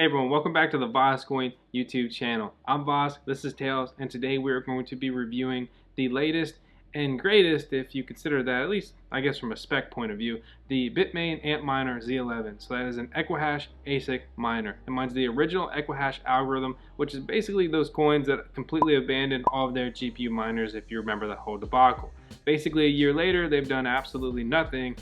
Hey everyone, welcome back to the VoskCoin YouTube channel. I'm Vosk, this is Tails, and today we're going to be reviewing the latest and greatest, if you consider that, at least I guess from a spec point of view, the Bitmain Antminer Z11. So that is an Equihash ASIC miner. It mines the original Equihash algorithm, which is basically those coins that completely abandoned all of their GPU miners, if you remember that whole debacle. Basically a year later, they've done absolutely nothing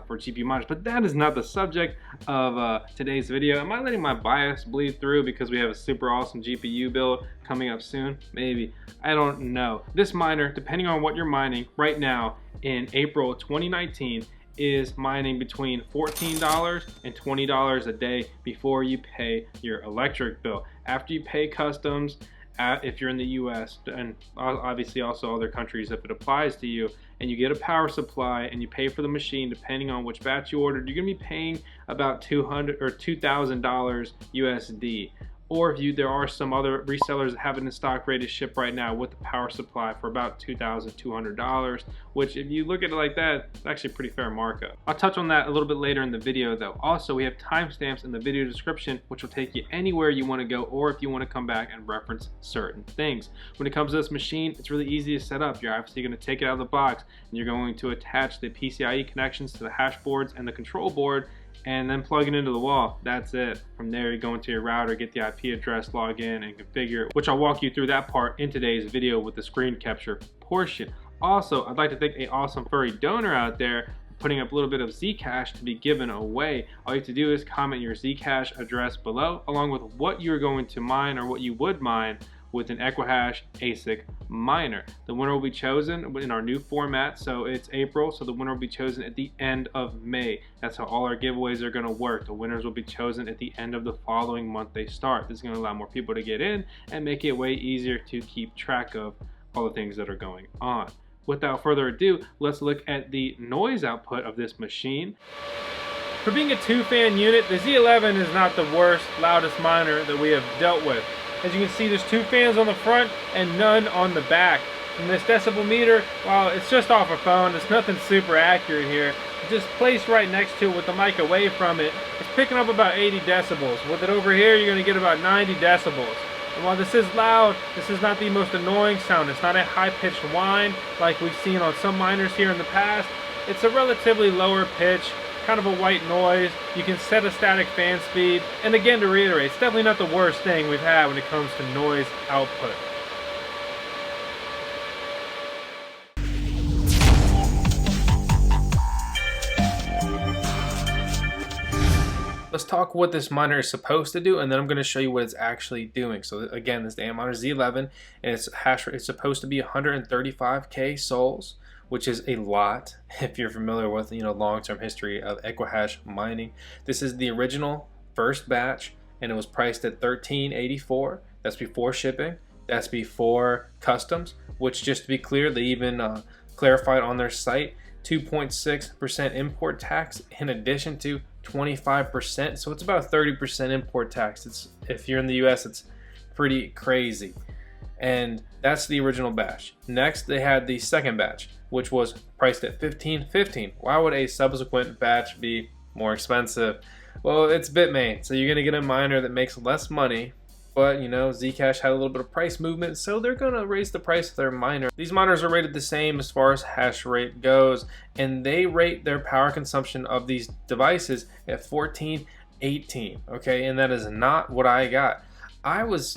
for GPU miners, but that is not the subject of today's video. Am I letting my bias bleed through because we have a super awesome GPU build coming up soon? Maybe. I don't know. This miner, depending on what you're mining right now in April 2019, is mining between $14 and $20 a day before you pay your electric bill. After you pay customs, if you're in the US, and obviously also other countries if it applies to you, and you get a power supply and you pay for the machine depending on which batch you ordered, you're gonna be paying about $200 or $2,000 USD. Or if there are some other resellers that have it in stock ready to ship right now with the power supply for about $2,200, which if you look at it like that, it's actually a pretty fair markup. I'll touch on that a little bit later in the video though. Also, we have timestamps in the video description which will take you anywhere you want to go, or if you want to come back and reference certain things. When it comes to this machine, it's really easy to set up. You're obviously going to take it out of the box and you're going to attach the PCIe connections to the hash boards and the control board, and then plug it into the wall. That's it. From there, you go into your router, get the IP address, log in, and configure it, which I'll walk you through that part in today's video with the screen capture portion. Also, I'd like to thank an awesome furry donor out there putting up a little bit of Zcash to be given away. All you have to do is comment your Zcash address below, along with what you're going to mine or what you would mine with an Equihash ASIC miner. The winner will be chosen in our new format, so it's April, so the winner will be chosen at the end of May. That's how all our giveaways are gonna work. The winners will be chosen at the end of the following month they start. This is gonna allow more people to get in and make it way easier to keep track of all the things that are going on. Without further ado, let's look at the noise output of this machine. For being a 2-fan unit, the Z11 is not the worst, loudest miner that we have dealt with. As you can see, there's 2 fans on the front and none on the back. And this decibel meter, while it's just off a phone, it's nothing super accurate here. Just placed right next to it with the mic away from it, it's picking up about 80 decibels. With it over here, you're going to get about 90 decibels. And while this is loud, this is not the most annoying sound. It's not a high-pitched whine like we've seen on some miners here in the past. It's a relatively lower pitch, kind of a white noise. You can set a static fan speed, and again, to reiterate, it's definitely not the worst thing we've had when it comes to noise output. Let's talk what this miner is supposed to do, and then I'm going to show you what it's actually doing. So again, this is the Antminer Z11, and its hash rate is supposed to be 135k sols, which is a lot if you're familiar with long-term history of Equihash mining. This is the original first batch, and it was priced at $13.84. That's before shipping. That's before customs, which, just to be clear, they even clarified on their site 2.6% import tax in addition to 25%. So it's about a 30% import tax. If you're in the US, it's pretty crazy. And that's the original batch. Next, they had the second batch, which was priced at $15.15. Why would a subsequent batch be more expensive? Well, it's Bitmain, so you're gonna get a miner that makes less money, but Zcash had a little bit of price movement, so they're gonna raise the price of their miner. These miners are rated the same as far as hash rate goes, and they rate their power consumption of these devices at 1418, okay? And that is not what I got.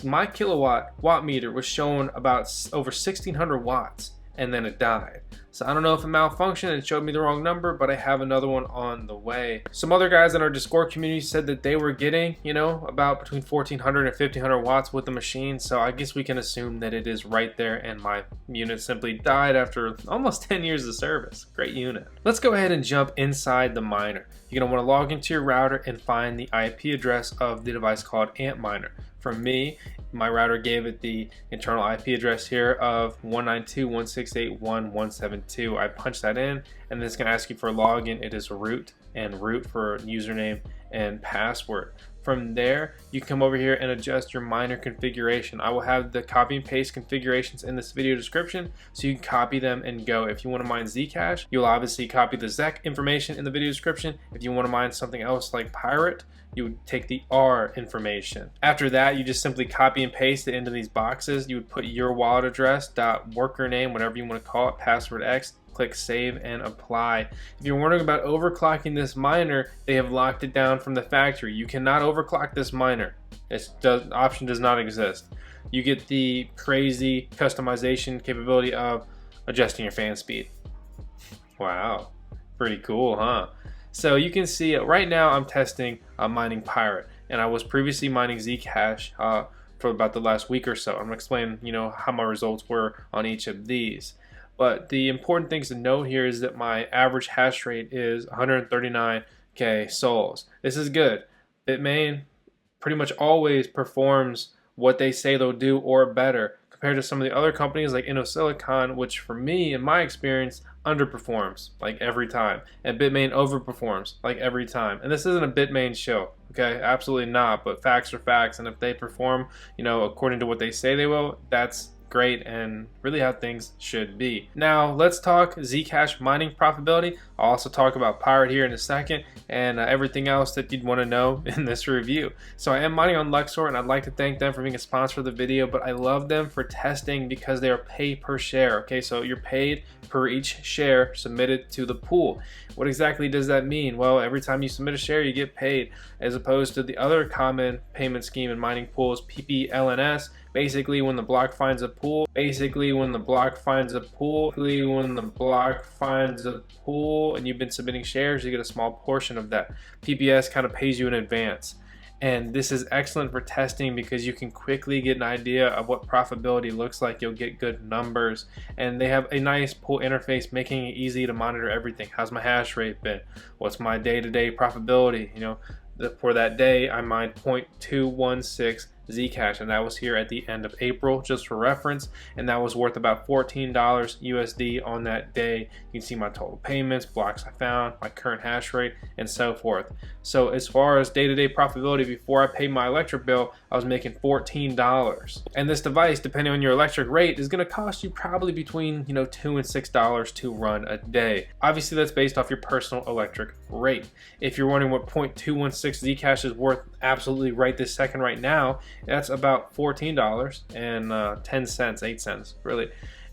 My kilowatt watt meter was showing about over 1600 watts, and then it died. So I don't know if it malfunctioned and showed me the wrong number, but I have another one on the way. Some other guys in our Discord community said that they were getting, about between 1400 and 1500 watts with the machine. So I guess we can assume that it is right there, and my unit simply died after almost 10 years of service. Great unit. Let's go ahead and jump inside the miner. You're gonna wanna log into your router and find the IP address of the device called Antminer. For me, my router gave it the internal IP address here of 192.168.1.172. I punched that in, and then it's going to ask you for a login. It is root, and root for username and password. From there, you can come over here and adjust your miner configuration. I will have the copy and paste configurations in this video description, so you can copy them and go. If you want to mine Zcash, you'll obviously copy the ZEC information in the video description. If you want to mine something else like Pirate, you would take the R information. After that, you just simply copy and paste it into these boxes. You would put your wallet address, worker name, whatever you want to call it, password X, click save and apply. If you're wondering about overclocking this miner, they have locked it down from the factory. You cannot overclock this miner. The option does not exist. You get the crazy customization capability of adjusting your fan speed. Wow, pretty cool, huh? So you can see right now I'm testing mining Pirate, and I was previously mining Zcash for about the last week or so. I'm gonna explain, how my results were on each of these. But the important things to note here is that my average hash rate is 139k sols. This is good. Bitmain pretty much always performs what they say they'll do or better compared to some of the other companies like Silicon, which for me, in my experience, underperforms like every time, and Bitmain overperforms like every time. And this isn't a Bitmain show, okay? Absolutely not. But facts are facts, and if they perform, according to what they say they will, that's great and really how things should be. Now let's talk Zcash mining profitability. I'll also talk about Pirate here in a second, and everything else that you'd want to know in this review. So I am mining on Luxor, and I'd like to thank them for being a sponsor of the video, but I love them for testing because they are pay per share. Okay, so you're paid per each share submitted to the pool. What exactly does that mean? Well, every time you submit a share, you get paid, as opposed to the other common payment scheme in mining pools, PPLNS. Basically, when the block finds a pool, and you've been submitting shares, you get a small portion of that. PPS kind of pays you in advance. And this is excellent for testing because you can quickly get an idea of what profitability looks like. You'll get good numbers, and they have a nice pool interface, making it easy to monitor everything. How's my hash rate been? What's my day-to-day profitability? For that day, I mined 0.216 Zcash, and that was here at the end of April, just for reference, and that was worth about $14 USD on that day. You can see my total payments, blocks I found, my current hash rate, and so forth. So as far as day-to-day profitability, before I paid my electric bill, I was making $14. And this device, depending on your electric rate, is going to cost you probably between $2 and $6 to run a day. Obviously, that's based off your personal electric rate. If you're wondering what 0.216 Zcash is worth absolutely right this second right now, that's about $14 and 10 cents, 8 cents really.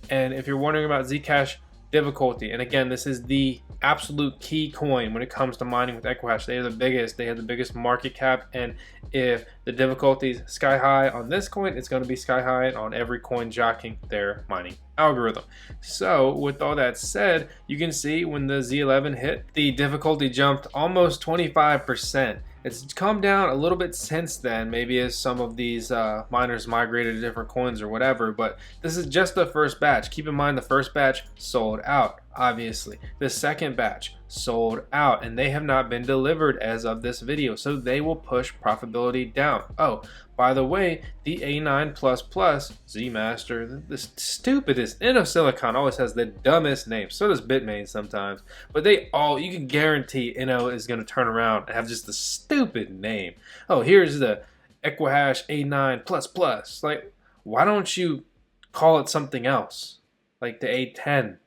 And if you're wondering about Zcash difficulty, and again, this is the absolute key coin when it comes to mining with Equihash. They are the biggest, they have the biggest market cap, and if the difficulty is sky high on this coin, it's going to be sky high on every coin jockeying their mining algorithm. So with all that said, you can see when the Z11 hit, the difficulty jumped almost 25%. It's come down a little bit since then, maybe as some of these miners migrated to different coins or whatever, but this is just the first batch. Keep in mind the first batch sold out, obviously. The second batch sold out, and they have not been delivered as of this video, so they will push profitability down. Oh, by the way, the A9++ Z-Master, the stupidest, Silicon always has the dumbest name. So does Bitmain sometimes, but you can guarantee is going to turn around and have just the stupid name. Oh, here's the Equihash A9++. Like, why don't you call it something else, like the A10?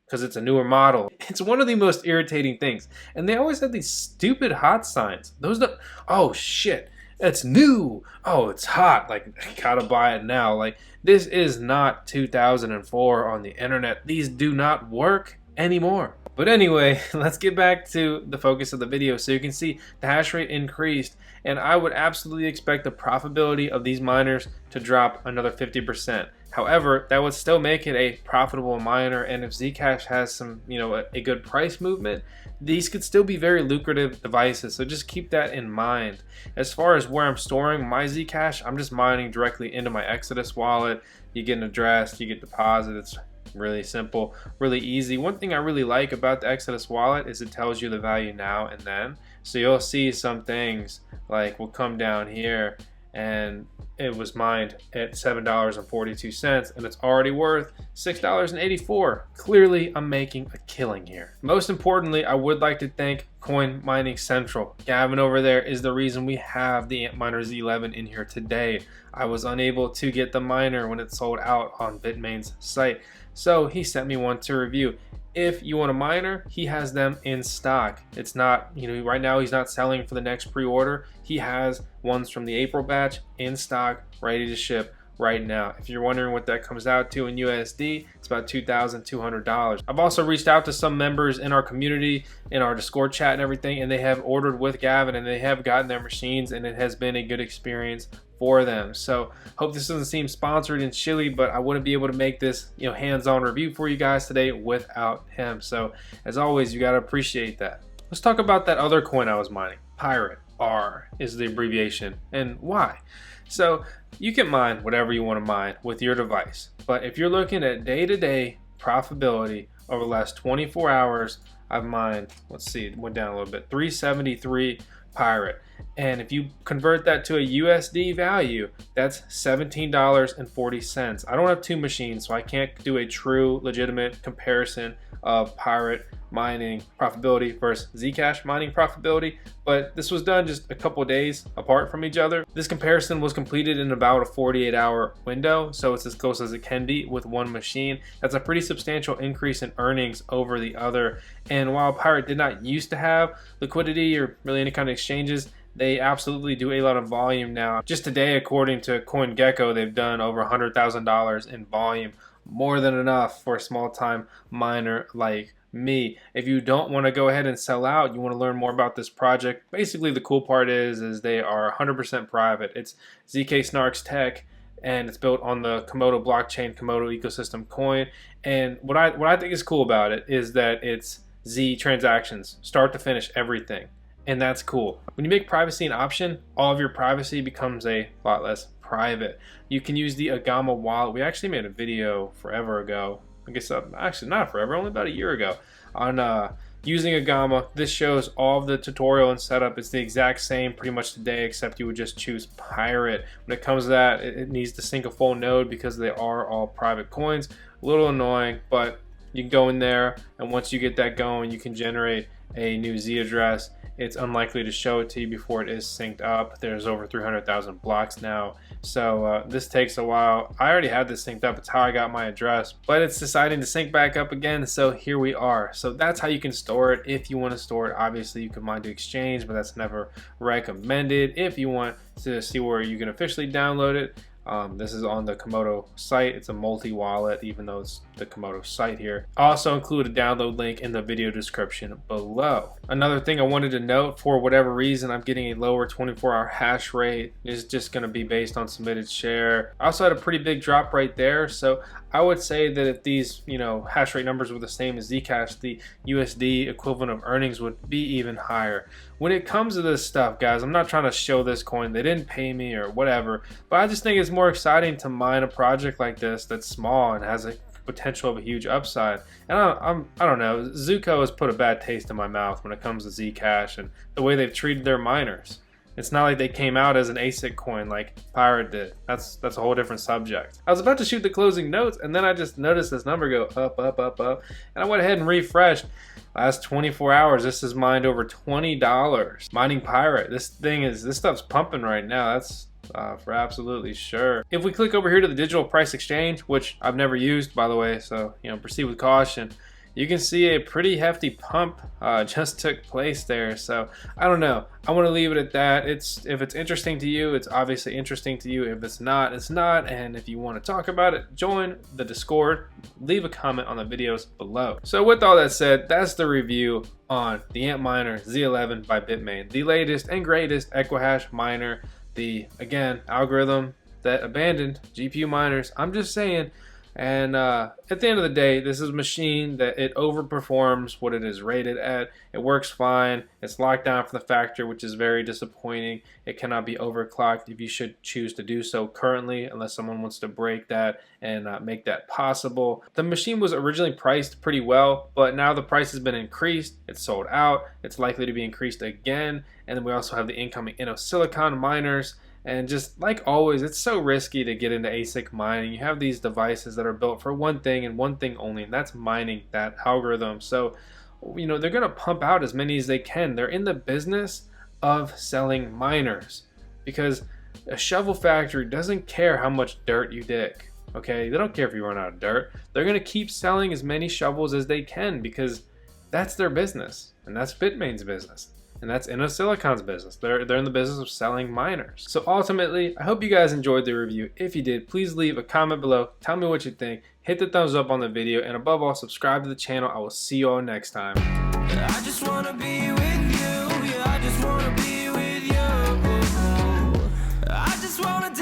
Because it's a newer model. It's one of the most irritating things, and they always have these stupid hot signs. Oh shit, it's new. Oh, it's hot. Like, I gotta buy it now. Like, this is not 2004 on the internet. These do not work anymore. But anyway, let's get back to the focus of the video. So you can see the hash rate increased, and I would absolutely expect the profitability of these miners to drop another 50%. However, that would still make it a profitable miner, and if Zcash has some, a good price movement, these could still be very lucrative devices, so just keep that in mind. As far as where I'm storing my Zcash, I'm just mining directly into my Exodus wallet. You get an address, you get deposit. It's really simple, really easy. One thing I really like about the Exodus wallet is it tells you the value now and then. So you'll see some things like will come down here, and it was mined at $7.42 and it's already worth $6.84. Clearly, I'm making a killing here. Most importantly, I would like to thank Coin Mining Central. Gavin over there is the reason we have the Antminer Z11 in here today. I was unable to get the miner when it sold out on Bitmain's site, so he sent me one to review. If you want a miner, he has them in stock. It's not, right now he's not selling for the next pre-order. He has ones from the April batch in stock, ready to ship right now. If you're wondering what that comes out to in USD, it's about $2,200. I've also reached out to some members in our community, in our Discord chat and everything, and they have ordered with Gavin and they have gotten their machines, and it has been a good experience for them. So hope this doesn't seem sponsored in Chile, but I wouldn't be able to make this hands-on review for you guys today without him. So as always, you got to appreciate that. Let's talk about that other coin I was mining. Piratechain is the abbreviation, and why? So you can mine whatever you want to mine with your device, but if you're looking at day-to-day profitability over the last 24 hours, I've mined, let's see, it went down a little bit, 373 Pirate. And if you convert that to a USD value, that's $17.40. I don't have two machines, so I can't do a true legitimate comparison of Pirate mining profitability versus Zcash mining profitability, but this was done just a couple days apart from each other. This comparison was completed in about a 48-hour window, so it's as close as it can be with one machine. That's a pretty substantial increase in earnings over the other. And while Pirate did not used to have liquidity or really any kind of exchanges, they absolutely do a lot of volume now. Just today, according to CoinGecko, they've done over $100,000 in volume, more than enough for a small-time miner like me. If you don't want to go ahead and sell out, you want to learn more about this project, basically the cool part is they are 100% private. It's ZK Snarks Tech, and it's built on the Komodo blockchain, Komodo ecosystem coin. And what I think is cool about it is that it's Z transactions, start to finish, everything. And that's cool. When you make privacy an option, all of your privacy becomes a lot less private. You can use the Agama wallet. We actually made a video forever ago, I guess actually not forever, only about a year ago, on using Agama. This shows all of the tutorial and setup. It's the exact same pretty much today, except you would just choose Pirate. When it comes to that, it needs to sync a full node because they are all private coins. A little annoying, but you can go in there, and once you get that going, you can generate a new Z address. It's unlikely to show it to you before it is synced up. There's over 300,000 blocks now, so this takes a while. I already had this synced up. It's how I got my address, but it's deciding to sync back up again, so here we are. So that's how you can store it if you want to store it. Obviously, you can mine to exchange, but that's never recommended. If you want to see where you can officially download it, this is on the Komodo site. It's a multi-wallet, even though it's the Komodo site here. I also include a download link in the video description below. Another thing I wanted to note, for whatever reason, I'm getting a lower 24-hour hash rate. It's just going to be based on submitted share. I also had a pretty big drop right there, so I would say that if these, hash rate numbers were the same as Zcash, the USD equivalent of earnings would be even higher. When it comes to this stuff, guys, I'm not trying to show this coin. They didn't pay me or whatever, but I just think it's more exciting to mine a project like this that's small and has a potential of a huge upside. And I don't know, Zuko has put a bad taste in my mouth when it comes to Zcash and the way they've treated their miners. It's not like they came out as an ASIC coin like Pirate did. That's a whole different subject. I was about to shoot the closing notes, and then I just noticed this number go up, up, up, up, and I went ahead and refreshed. Last 24 hours, this has mined over $20. Mining Pirate. This stuff's pumping right now. That's for absolutely sure. If we click over here to the digital price exchange, which I've never used, by the way, so proceed with caution, you can see a pretty hefty pump just took place there. So I don't know. I want to leave it at that. If it's interesting to you, it's obviously interesting to you. If it's not, it's not. And if you want to talk about it, join the Discord. Leave a comment on the videos below. So with all that said, that's the review on the Antminer Z11 by Bitmain, the latest and greatest Equihash miner. The, again, algorithm that abandoned GPU miners. I'm just saying. And at the end of the day, this is a machine that it overperforms what it is rated at. It works fine. It's locked down from the factory, which is very disappointing. It cannot be overclocked if you should choose to do so currently, unless someone wants to break that and make that possible. The machine was originally priced pretty well, but now the price has been increased. It's sold out. It's likely to be increased again. And then we also have the incoming InnoSilicon miners. And just like always, it's so risky to get into ASIC mining. You have these devices that are built for one thing and one thing only, and that's mining that algorithm. So, you know, they're going to pump out as many as they can. They're in the business of selling miners because a shovel factory doesn't care how much dirt you dig. Okay, they don't care if you run out of dirt. They're going to keep selling as many shovels as they can because that's their business, and that's Bitmain's business. And that's InnoSilicon's business. They're in the business of selling miners. So ultimately, I hope you guys enjoyed the review. If you did, please leave a comment below. Tell me what you think. Hit the thumbs up on the video. And above all, subscribe to the channel. I will see you all next time. I just wanna be with you. Yeah, I just wanna be with you. I just wanna